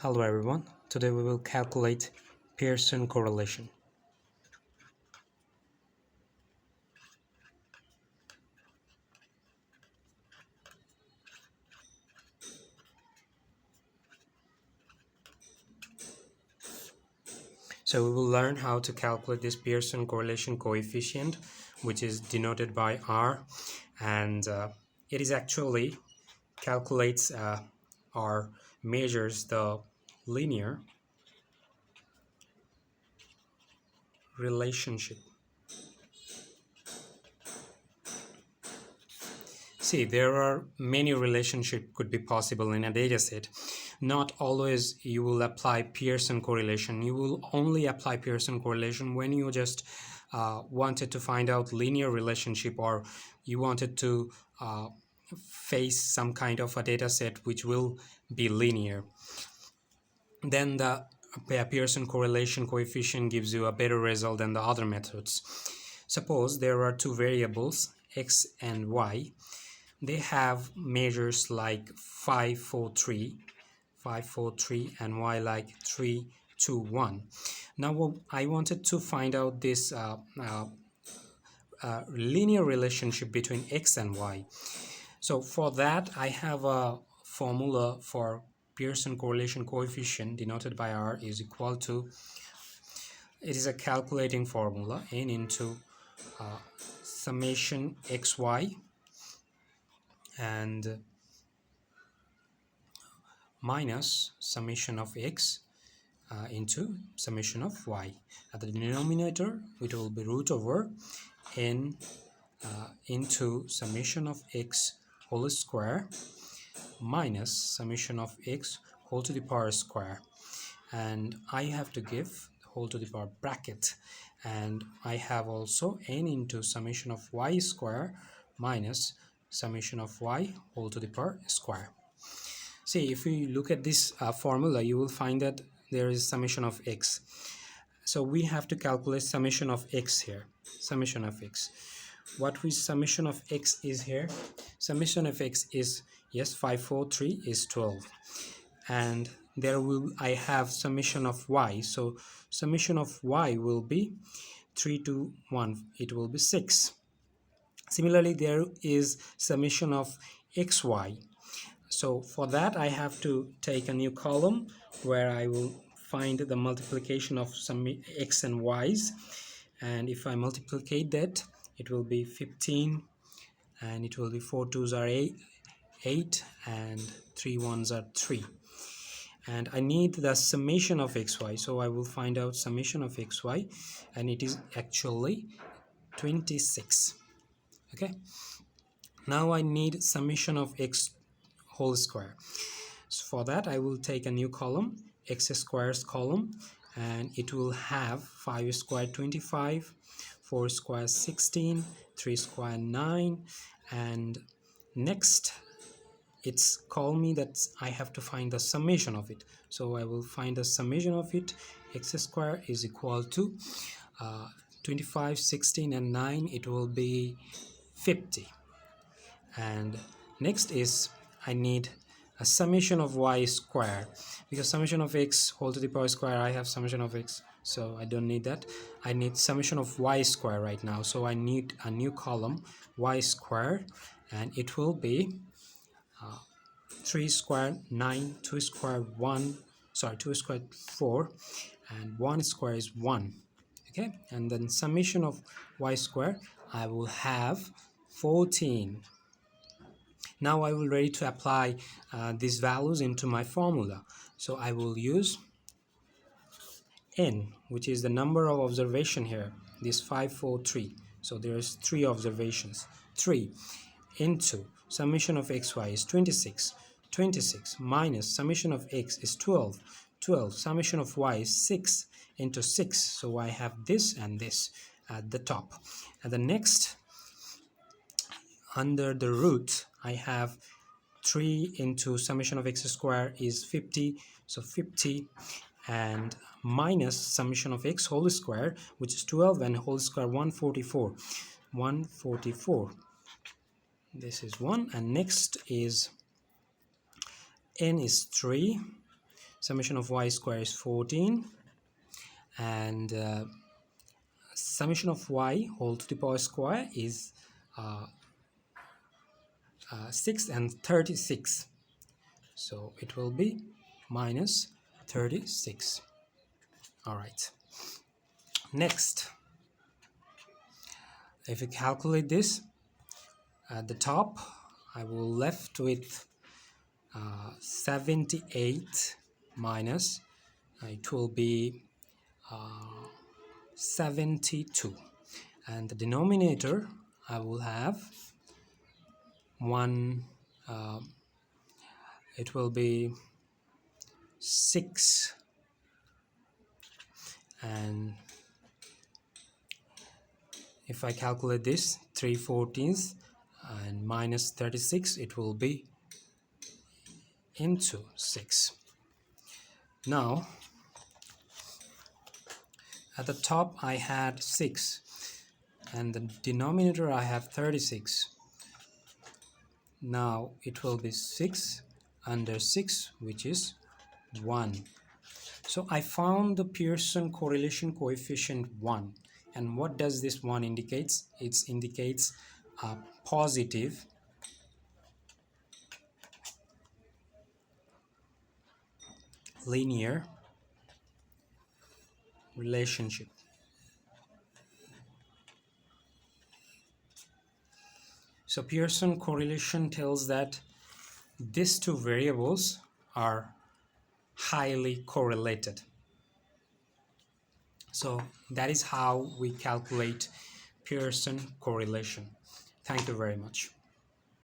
Hello everyone, today we will calculate Pearson correlation. So we will learn how to calculate this Pearson correlation coefficient, which is denoted by R, and it is actually calculates or measures the linear relationship. See, there are many relationships could be possible in a data set. Not always you will apply Pearson correlation. You will only apply Pearson correlation when you just wanted to find out linear relationship, or you wanted to face some kind of a data set which will be linear. Then the Pearson correlation coefficient gives you a better result than the other methods. Suppose there are two variables, x and y. They have measures like 5, 4, 3, and y like 3, 2, 1. Now I wanted to find out this linear relationship between x and y. So for that I have a formula for Pearson correlation coefficient denoted by R is equal to, it is a calculating formula, n into summation xy and minus summation of x into summation of y. At the denominator it will be root over n into summation of x whole square minus summation of x whole to the power square, and I have to give whole to the power bracket, and I have also n into summation of y square minus summation of y whole to the power square. See, if you look at this formula, you will find that there is summation of x. So we have to calculate summation of x here. Summation of x. What is summation of x is here? Summation of x is, yes, 5, 4, 3 is 12. And there will, I have summation of y. So summation of y will be 3 to 1. It will be 6. Similarly, there is summation of xy. So for that I have to take a new column where I will find the multiplication of some x and y's, and if I multiplicate that it will be 15, and it will be 4 2s are 8 and 3 1s are 3, and I need the summation of xy, so I will find out summation of xy, and it is actually 26. Okay, now I need summation of x whole square. So for that I will take a new column, x squares column, and it will have 5 square 25, 4 square 16, 3 square 9, and next it's call me that I have to find the summation of it. So I will find the summation of it. X square is equal to 25, 16 and 9, it will be 50. And next is I need a summation of y square, because summation of x whole to the power square, I have summation of x, so I don't need that. I need summation of y square right now, so I need a new column, y square, and it will be 3 square 9, 2 square 1, sorry 2 square 4, and 1 square is 1. Okay, and then summation of y square I will have 14. Now I will ready to apply these values into my formula. So I will use n, which is the number of observation here, this 5, 4, 3. So there is 3 observations. 3 into summation of xy is 26. 26 minus summation of x is 12. 12 summation of y is 6 into 6. So I have this and this at the top. And the next, under the root, I have 3 into summation of x square is 50, so 50, and minus summation of x whole square, which is 12, and whole square 144. 144. This is 1, and next is n is 3, summation of y square is 14, and summation of y whole to the power square is 6 and 36, so it will be minus 36. All right, next, if you calculate this at the top, I will left with 78 minus it will be 72, and the denominator I will have one, it will be 6, and if I calculate this 3/14 and minus 36, it will be into 6. Now at the top I had 6 and the denominator I have 36. Now it will be 6 under 6, which is 1. So I found the Pearson correlation coefficient 1. And what does this 1 indicates? It indicates a positive linear relationship. So Pearson correlation tells that these two variables are highly correlated. So that is how we calculate Pearson correlation. Thank you very much.